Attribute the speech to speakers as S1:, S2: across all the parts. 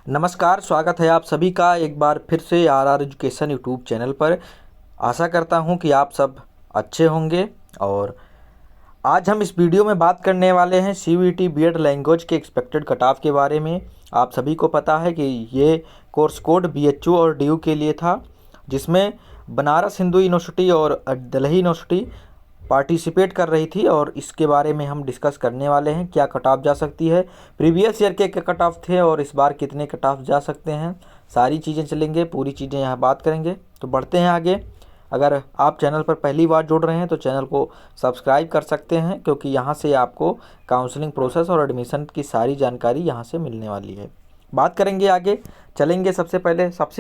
S1: नमस्कार, स्वागत है आप सभी का एक बार फिर से आर एजुकेशन यूट्यूब चैनल पर। आशा करता हूं कि आप सब अच्छे होंगे। और आज हम इस वीडियो में बात करने वाले हैं सीयूईटी बीएड लैंग्वेज के एक्सपेक्टेड कट ऑफ के बारे में। आप सभी को पता है कि ये कोर्स कोड बीएचयू और डीयू के लिए था, जिसमें बनारस हिंदू यूनिवर्सिटी और दिल्ली यूनिवर्सिटी पार्टिसिपेट कर रही थी। और इसके बारे में हम डिस्कस करने वाले हैं, क्या कट ऑफ जा सकती है, प्रीवियस ईयर के कट ऑफ थे और इस बार कितने कट ऑफ जा सकते हैं। सारी चीज़ें चलेंगे, पूरी चीज़ें यहाँ बात करेंगे। तो बढ़ते हैं आगे। अगर आप चैनल पर पहली बार जुड़ रहे हैं तो चैनल को सब्सक्राइब कर सकते हैं, क्योंकि यहाँ से आपको काउंसलिंग प्रोसेस और एडमिशन की सारी जानकारी यहाँ से मिलने वाली है। बात करेंगे आगे, चलेंगे। सबसे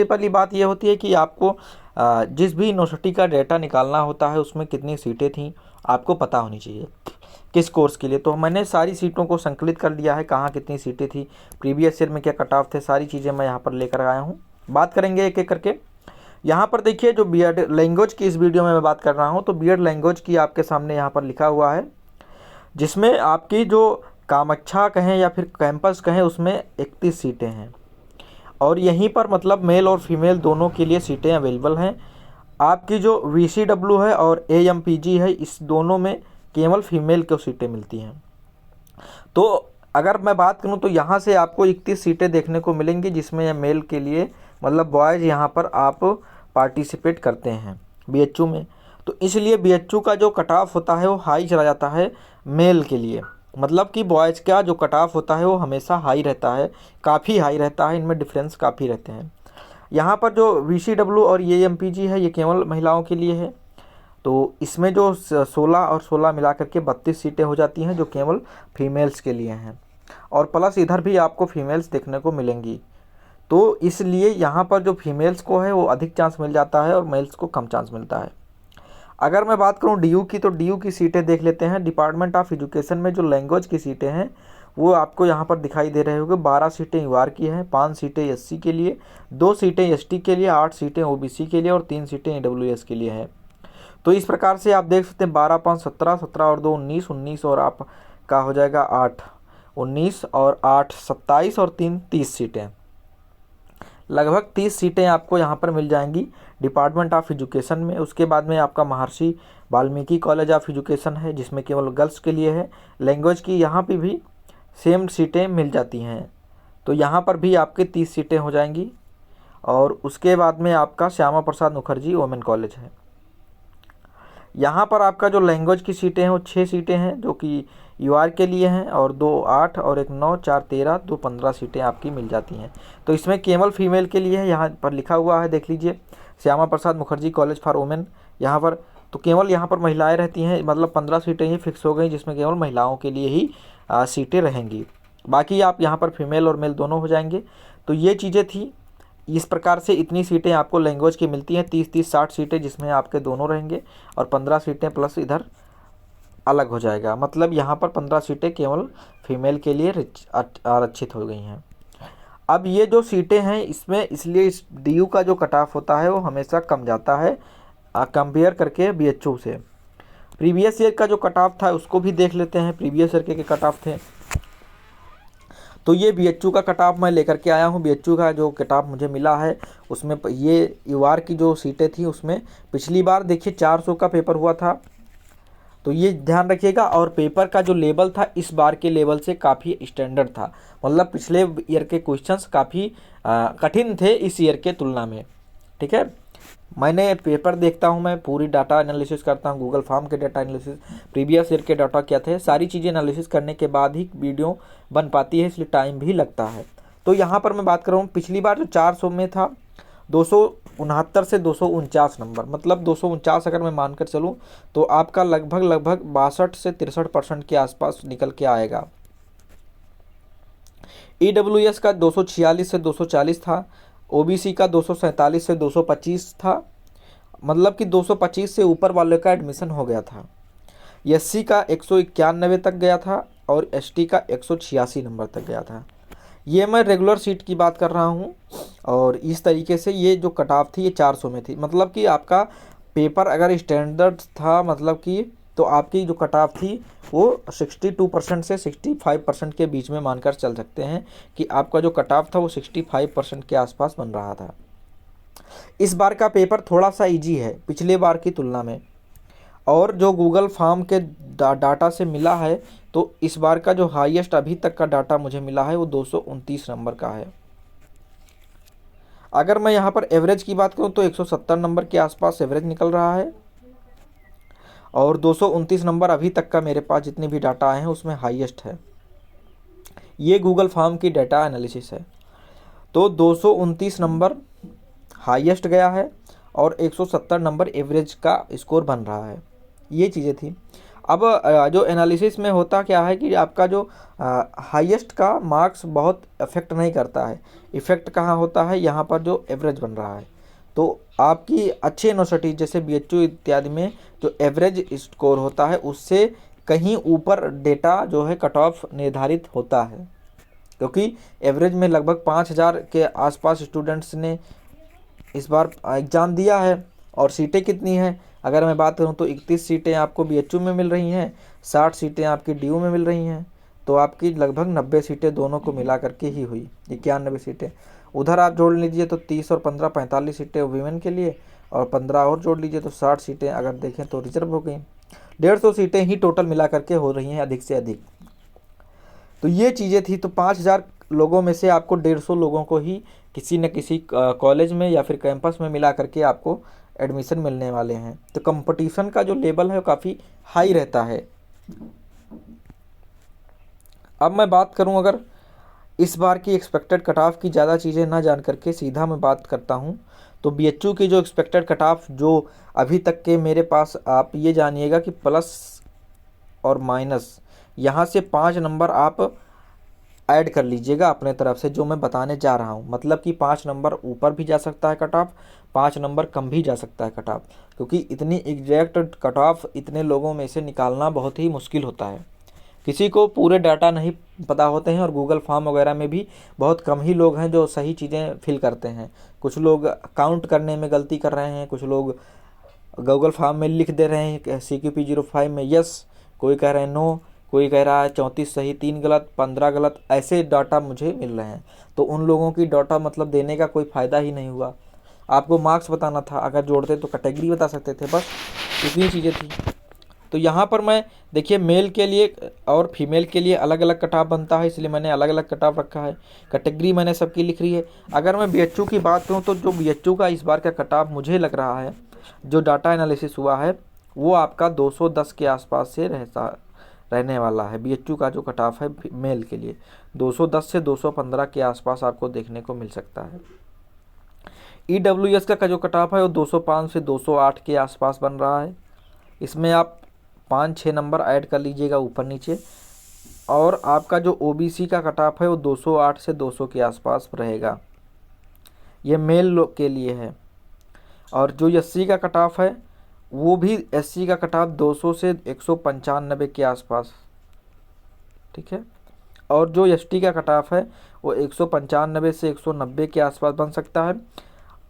S1: पहली बात ये होती है कि आपको जिस भी यूनिवर्सिटी का डेटा निकालना होता है उसमें कितनी सीटें थीं आपको पता होनी चाहिए किस कोर्स के लिए। तो मैंने सारी सीटों को संकलित कर लिया है, कहाँ कितनी सीटें थी, प्रीवियस ईयर में क्या कट ऑफ थे, सारी चीज़ें मैं यहाँ पर लेकर आया हूँ। बात करेंगे एक एक करके। यहाँ पर देखिए, जो बीएड लैंग्वेज की इस वीडियो में मैं बात कर रहा हूँ, तो बीएड लैंग्वेज की आपके सामने यहाँ पर लिखा हुआ है, जिसमें आपकी जो कामाक्षा कहें या फिर कैंपस कहें उसमें 31 सीटें हैं। और यहीं पर मतलब मेल और फीमेल दोनों के लिए सीटें अवेलेबल हैं। आपकी जो वीसीडब्ल्यू है और एएमपीजी है, इस दोनों में केवल फीमेल को सीटें मिलती हैं। तो अगर मैं बात करूं तो यहाँ से आपको 31 सीटें देखने को मिलेंगी, जिसमें मेल के लिए मतलब बॉयज़ यहाँ पर आप पार्टिसिपेट करते हैं बीएचयू में। तो इसलिए बीएचयू का जो कट ऑफ होता है वो हाई चला जाता है मेल के लिए। मतलब कि बॉयज़ का जो कट ऑफ होता है वो हमेशा हाई रहता है, काफ़ी हाई रहता है, इनमें डिफरेंस काफ़ी रहते हैं। यहाँ पर जो वीसीडब्ल्यू और एएमपीजी है ये केवल महिलाओं के लिए है। तो इसमें जो 16 और 16 मिला करके 32 सीटें हो जाती हैं, जो केवल फीमेल्स के लिए हैं। और प्लस इधर भी आपको फीमेल्स देखने को मिलेंगी। तो इसलिए यहाँ पर जो फीमेल्स को है वो अधिक चांस मिल जाता है और मेल्स को कम चांस मिलता है। अगर मैं बात करूँ डीयू की, तो डीयू की सीटें देख लेते हैं। डिपार्टमेंट ऑफ एजुकेशन में जो लैंग्वेज की सीटें हैं वो आपको यहाँ पर दिखाई दे रहे होंगे। 12 सीटें यूआर की हैं, 5 सीटें एससी के लिए, 2 सीटें एसटी के लिए, 8 सीटें ओबीसी के लिए और 3 सीटें ईडब्ल्यूएस के लिए हैं। तो इस प्रकार से आप देख सकते हैं 12 5 17, 17 और 2 19, 19 और आपका हो जाएगा 8, 19 और 8 27 और 3 30 सीटें। लगभग 30 सीटें आपको यहाँ पर मिल जाएंगी डिपार्टमेंट ऑफ एजुकेशन में। उसके बाद में आपका महर्षि वाल्मीकि कॉलेज ऑफ एजुकेशन है, जिसमें केवल गर्ल्स के लिए है। लैंग्वेज की यहाँ पे भी सेम सीटें मिल जाती हैं, तो यहाँ पर भी आपके 30 सीटें हो जाएंगी। और उसके बाद में आपका श्यामा प्रसाद मुखर्जी वुमेन कॉलेज है। यहाँ पर आपका जो लैंग्वेज की सीटें हैं वो 6 सीटें हैं, जो कि यूआर के लिए हैं, और 2 8 और 1 9, 4 13, 2 15 सीटें आपकी मिल जाती हैं। तो इसमें केवल फीमेल के लिए है, यहाँ पर लिखा हुआ है, देख लीजिए, Shyama Prasad Mukherjee college for women. यहाँ पर तो केवल यहाँ पर महिलाएं रहती हैं, मतलब 15 सीटें ही फिक्स हो गई, जिसमें केवल महिलाओं के लिए ही सीटें रहेंगी। बाकी आप यहाँ पर फीमेल और मेल दोनों हो जाएंगे। तो ये चीज़ें थी। इस प्रकार से इतनी सीटें आपको लैंग्वेज की मिलती हैं, 30 60 सीटें, जिसमें आपके दोनों रहेंगे, और 15 सीटें प्लस इधर अलग हो जाएगा। मतलब यहाँ पर 15 सीटें केवल फीमेल के लिए आरक्षित हो गई हैं। अब ये जो सीटें हैं इसमें, इसलिए इस डीयू का जो कट ऑफ होता है वो हमेशा कम जाता है कंपेयर करके बीएचयू से। प्रीवियस ईयर का जो कट ऑफ था उसको भी देख लेते हैं, प्रीवियस ईयर के कट ऑफ थे। तो ये बीएचयू का कट ऑफ मैं लेकर के आया हूँ। बीएचयू का जो कट ऑफ मुझे मिला है उसमें ये यूआर की जो सीटें थी उसमें पिछली बार देखिए 400 का पेपर हुआ था, तो ये ध्यान रखिएगा। और पेपर का जो लेवल था इस बार के लेवल से काफ़ी स्टैंडर्ड था, मतलब पिछले ईयर के क्वेश्चंस काफ़ी कठिन थे इस ईयर के तुलना में। ठीक है, मैंने पेपर देखता हूँ, मैं पूरी डाटा एनालिसिस करता हूँ, गूगल फॉर्म के डाटा एनालिसिस, प्रीवियस ईयर के डाटा क्या थे, सारी चीज़ें एनालिसिस करने के बाद ही वीडियो बन पाती है, इसलिए टाइम भी लगता है। तो यहाँ पर मैं बात कर रहा हूँ, पिछली बार जो 400 में था 269 से 249 नंबर, मतलब 249 अगर मैं मानकर चलूँ तो आपका लगभग 62 से 63% के आसपास निकल के आएगा। ईडब्ल्यूएस का 246 से 240 था, ओबीसी का 247 से 225 था, मतलब कि 225 से ऊपर वाले का एडमिशन हो गया था। एससी का 191 तक गया था और एसटी का 186 नंबर तक गया था। ये मैं रेगुलर सीट की बात कर रहा हूँ। और इस तरीके से ये जो कट ऑफ थी ये 400 में थी, मतलब कि आपका पेपर अगर स्टैंडर्ड था, मतलब कि तो आपकी जो कट ऑफ थी वो 62% से 65% के बीच में मानकर चल सकते हैं कि आपका जो कट ऑफ था वो 65% के आसपास बन रहा था। इस बार का पेपर थोड़ा सा इजी है पिछले बार की तुलना में, और जो गूगल फॉर्म के डाटा से मिला है तो इस बार का जो हाईएस्ट अभी तक का डाटा मुझे मिला है वो 229 नंबर का है। अगर मैं यहाँ पर एवरेज की बात करूँ तो 170 नंबर के आसपास एवरेज निकल रहा है, और 229 नंबर अभी तक का मेरे पास जितने भी डाटा आए हैं उसमें हाईएस्ट है। ये गूगल फॉर्म की डाटा एनालिसिस है। तो 229 नंबर हाईएस्ट गया है और 170 नंबर एवरेज का स्कोर बन रहा है। ये चीज़ें थी। अब जो एनालिसिस में होता क्या है कि आपका जो हाईएस्ट का मार्क्स बहुत इफ़ेक्ट नहीं करता है। इफ़ेक्ट कहाँ होता है, यहाँ पर जो एवरेज बन रहा है। तो आपकी अच्छी यूनिवर्सिटी जैसे BHU इत्यादि में जो एवरेज स्कोर होता है उससे कहीं ऊपर डेटा जो है कट ऑफ निर्धारित होता है, क्योंकि एवरेज में लगभग 5000 के आसपास स्टूडेंट्स ने इस बार एग्ज़ाम दिया है। और सीटें कितनी हैं, अगर मैं बात करूं तो 31 सीटें आपको BHU में मिल रही हैं, 60 सीटें आपकी DU में मिल रही हैं। तो आपकी लगभग 90 सीटें दोनों को मिला करके ही हुई, 91 सीटें। उधर आप जोड़ लीजिए तो 30 और 15 45 सीटें वीमेन के लिए, और 15 और जोड़ लीजिए तो 60 सीटें अगर देखें तो रिजर्व हो गई। 150 सीटें ही टोटल मिला करके हो रही हैं अधिक से अधिक। तो ये चीज़ें थी। तो 5000 लोगों में से आपको 150 लोगों को ही किसी न किसी कॉलेज में या फिर कैंपस में मिला करके आपको एडमिशन मिलने वाले हैं। तो कंपटीशन का जो लेवल है वो काफ़ी हाई रहता है। अब मैं बात करूं, अगर इस बार की एक्सपेक्टेड कट ऑफ की ज़्यादा चीज़ें ना जान करके सीधा मैं बात करता हूं, तो BHU की जो एक्सपेक्टेड कट ऑफ जो अभी तक के मेरे पास, आप ये जानिएगा कि प्लस और माइनस यहाँ से 5 नंबर आप ऐड कर लीजिएगा अपने तरफ से, जो मैं बताने जा रहा हूँ। मतलब कि 5 नंबर ऊपर भी जा सकता है कट ऑफ, 5 नंबर कम भी जा सकता है कट ऑफ, क्योंकि इतनी एग्जैक्ट कट ऑफ इतने लोगों में से निकालना बहुत ही मुश्किल होता है। किसी को पूरे डाटा नहीं पता होते हैं, और गूगल फॉर्म वगैरह में भी बहुत कम ही लोग हैं जो सही चीज़ें फिल करते हैं। कुछ लोग काउंट करने में गलती कर रहे हैं, कुछ लोग गूगल फॉर्म में लिख दे रहे हैं CQP 05 में यस, कोई कह रहे हैं नो, कोई कह रहा है 34 सही 3 गलत 15 गलत, ऐसे डाटा मुझे मिल रहे हैं। तो उन लोगों की डाटा मतलब देने का कोई फ़ायदा ही नहीं हुआ। आपको मार्क्स बताना था, अगर जोड़ते तो कैटेगरी बता सकते थे, बस इतनी चीज़ें थी। तो यहाँ पर मैं देखिए मेल के लिए और फीमेल के लिए अलग अलग कट ऑफ बनता है, इसलिए मैंने अलग अलग कट ऑफ रखा है। कैटेगरी मैंने सबकी लिख रही है। अगर मैं BHU की बात करूँ तो जो BHU का इस बार का कट ऑफ मुझे लग रहा है, जो डाटा एनालिसिस हुआ है, वो आपका 210 के आसपास से रहने वाला है। BHU का जो कट ऑफ है मेल के लिए 210 से 215 के आसपास आपको देखने को मिल सकता है। EWS का जो कट ऑफ है वो 205 से 208 के आसपास बन रहा है। इसमें आप 5-6 नंबर ऐड कर लीजिएगा ऊपर नीचे। और आपका जो OBC का कट ऑफ है वो 208 से 200 के आसपास रहेगा, ये मेल लोग के लिए है। और जो SC का कट ऑफ है वो भी SC का कट ऑफ 200 से 195 के आसपास, ठीक है। और जो ST का कट ऑफ है वो 195 से 190 के आसपास बन सकता है।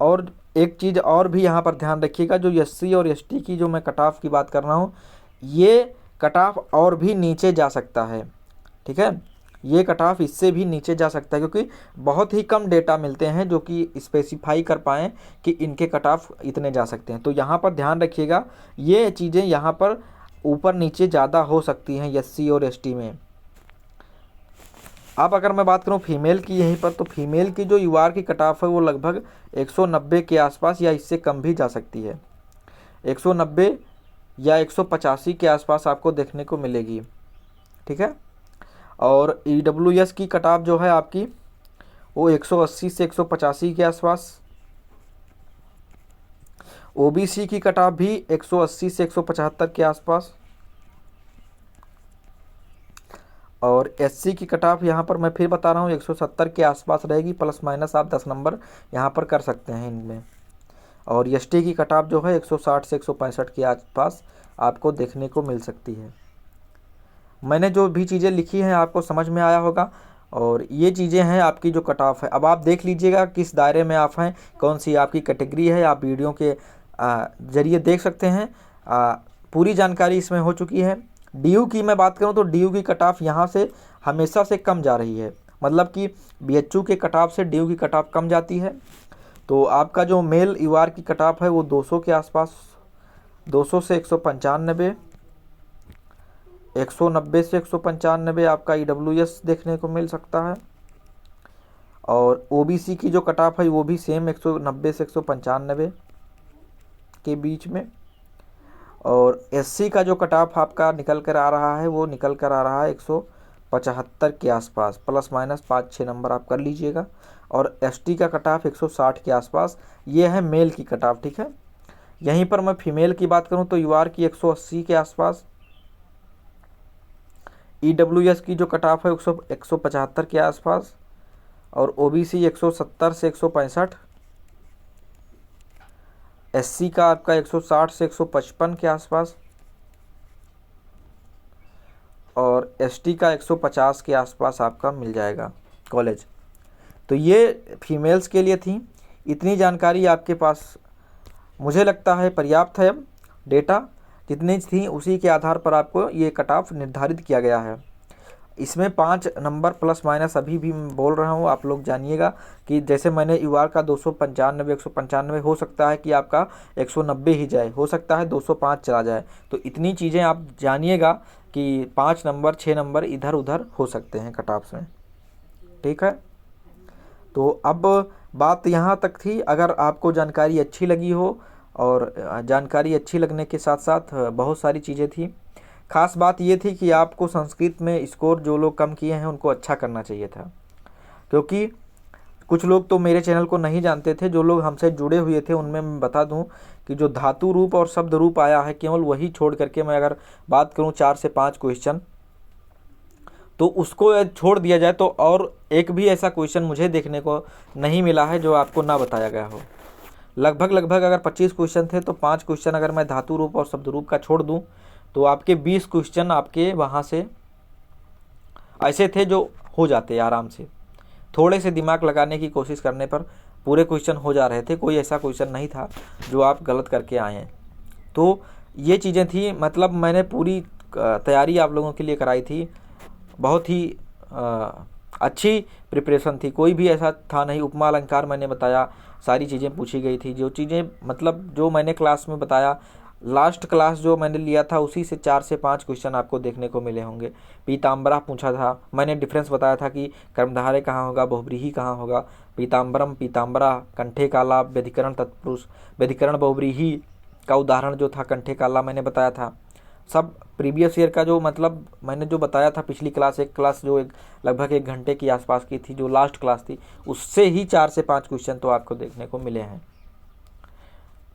S1: और एक चीज़ और भी यहाँ पर ध्यान रखिएगा, जो SC और ST की जो मैं कट ऑफ की बात कर रहा हूँ, ये कट ऑफ और भी नीचे जा सकता है, ठीक है। ये कट ऑफ इससे भी नीचे जा सकता है, क्योंकि बहुत ही कम डेटा मिलते हैं जो कि स्पेसिफाई कर पाएँ कि इनके कट ऑफ इतने जा सकते हैं। तो यहाँ पर ध्यान रखिएगा, ये चीज़ें यहाँ पर ऊपर नीचे ज़्यादा हो सकती हैं SC और ST में। अब अगर मैं बात करूँ फीमेल की यहीं पर, तो फीमेल की जो UR की कट ऑफ है वो लगभग 190 के आसपास या इससे कम भी जा सकती है। 190 या 185 के आसपास आपको देखने को मिलेगी, ठीक है। और EWS की कट ऑफ जो है आपकी वो 180 से 185 के आसपास। OBC की कट ऑफ भी 180 से 175 के आसपास। और SC की कट ऑफ यहाँ पर मैं फिर बता रहा हूँ 170 के आसपास रहेगी, प्लस माइनस आप 10 नंबर यहाँ पर कर सकते हैं इनमें। और ST की कट ऑफ जो है 160 से 165 के आसपास आपको देखने को मिल सकती है। मैंने जो भी चीज़ें लिखी हैं आपको समझ में आया होगा, और ये चीज़ें हैं आपकी जो कट ऑफ है। अब आप देख लीजिएगा किस दायरे में आप हैं, कौन सी आपकी कैटेगरी है, आप वीडियो के ज़रिए देख सकते हैं। पूरी जानकारी इसमें हो चुकी है। डीयू की मैं बात करूं तो डीयू की कट ऑफ यहाँ से हमेशा से कम जा रही है, मतलब कि बीएचयू के कट ऑफ से डीयू की कट ऑफ कम जाती है। तो आपका जो मेल यूआर की कट ऑफ है वो 200 के आसपास, 200 से 195, 190 से 195 आपका ईडब्ल्यूएस देखने को मिल सकता है। और ओबीसी की जो कट ऑफ है वो भी सेम 190 से 195 के बीच में। और एससी का जो कट ऑफ आपका निकल कर आ रहा है वो निकल कर आ रहा है 175 के आसपास, प्लस माइनस 5-6 नंबर आप कर लीजिएगा। और एसटी का कट ऑफ 160 के आसपास। ये है मेल की कट ऑफ, ठीक है। यहीं पर मैं फीमेल की बात करूं तो यूआर की 180 के आसपास, ईडब्ल्यूएस की जो कट ऑफ है 175 के आसपास, और ओबीसी 170 से 165, एससी का आपका 160 से 155 के आसपास, और एसटी का 150 के आसपास आपका मिल जाएगा कॉलेज। तो ये फीमेल्स के लिए थी। इतनी जानकारी आपके पास मुझे लगता है पर्याप्त है। डेटा जितनी थी उसी के आधार पर आपको ये कट ऑफ निर्धारित किया गया है। इसमें 5 नंबर प्लस माइनस अभी भी मैं बोल रहा हूँ, आप लोग जानिएगा कि जैसे मैंने यूआर का 295 195 हो सकता है कि आपका 190 ही जाए, हो सकता है 205 चला जाए। तो इतनी चीज़ें आप जानिएगा कि 5 नंबर 6 नंबर इधर उधर हो सकते हैं कट ऑफ्स में, ठीक है। तो अब बात यहाँ तक थी। अगर आपको जानकारी अच्छी लगी हो, और जानकारी अच्छी लगने के साथ साथ बहुत सारी चीज़ें थी। खास बात ये थी कि आपको संस्कृत में स्कोर जो लोग कम किए हैं उनको अच्छा करना चाहिए था, क्योंकि कुछ लोग तो मेरे चैनल को नहीं जानते थे। जो लोग हमसे जुड़े हुए थे उनमें मैं बता दूं कि जो धातु रूप और शब्द रूप आया है केवल वही छोड़ करके, मैं अगर बात करूं 4 से 5 क्वेश्चन, तो उसको छोड़ दिया जाए तो और एक भी ऐसा क्वेश्चन मुझे देखने को नहीं मिला है जो आपको ना बताया गया हो। लगभग अगर 25 क्वेश्चन थे तो 5 क्वेश्चन अगर मैं धातु रूप और शब्द रूप का छोड़ दूं तो आपके 20 क्वेश्चन आपके वहाँ से ऐसे थे जो हो जाते आराम से। थोड़े से दिमाग लगाने की कोशिश करने पर पूरे क्वेश्चन हो जा रहे थे। कोई ऐसा क्वेश्चन नहीं था जो आप गलत करके आए हैं। तो ये चीज़ें थी, मतलब मैंने पूरी तैयारी आप लोगों के लिए कराई थी। बहुत ही अच्छी प्रिपरेशन थी, कोई भी ऐसा था नहीं। उपमा अलंकार मैंने बताया, सारी चीज़ें पूछी गई थी। जो चीज़ें मतलब जो मैंने क्लास में बताया, लास्ट क्लास जो मैंने लिया था उसी से 4 से 5 क्वेश्चन आपको देखने को मिले होंगे। पीताम्बरा पूछा था, मैंने डिफरेंस बताया था कि कर्मधारय कहाँ होगा, बहुव्रीहि कहाँ होगा। पीताम्बरम, पीताम्बरा, कंठे काला, व्यधिकरण तत्पुरुष, व्यधिकरण बहुव्रीहि का उदाहरण जो था कंठे काला मैंने बताया था। सब प्रीवियस ईयर का जो मतलब मैंने जो बताया था पिछली क्लास, एक क्लास जो लगभग 1 घंटे की आसपास की थी, जो लास्ट क्लास थी, उससे ही 4 से 5 क्वेश्चन तो आपको देखने को मिले हैं।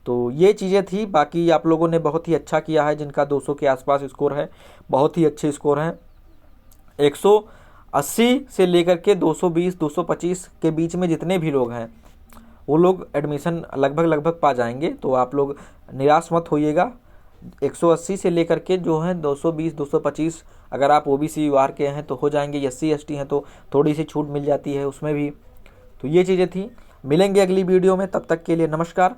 S1: तो ये चीज़ें थी। बाकी आप लोगों ने बहुत ही अच्छा किया है। जिनका 200 के आसपास स्कोर है, बहुत ही अच्छे स्कोर हैं। 180 से लेकर के 220 225 के बीच में जितने भी लोग हैं वो लोग एडमिशन लगभग पा जाएंगे। तो आप लोग निराश मत होइएगा। 180 से लेकर के जो हैं 220 225, अगर आप ओबीसी यूआर के हैं तो हो जाएंगे। एससी एसटी हैं तो थोड़ी सी छूट मिल जाती है उसमें भी। तो ये चीज़ें थी। मिलेंगे अगली वीडियो में, तब तक के लिए नमस्कार।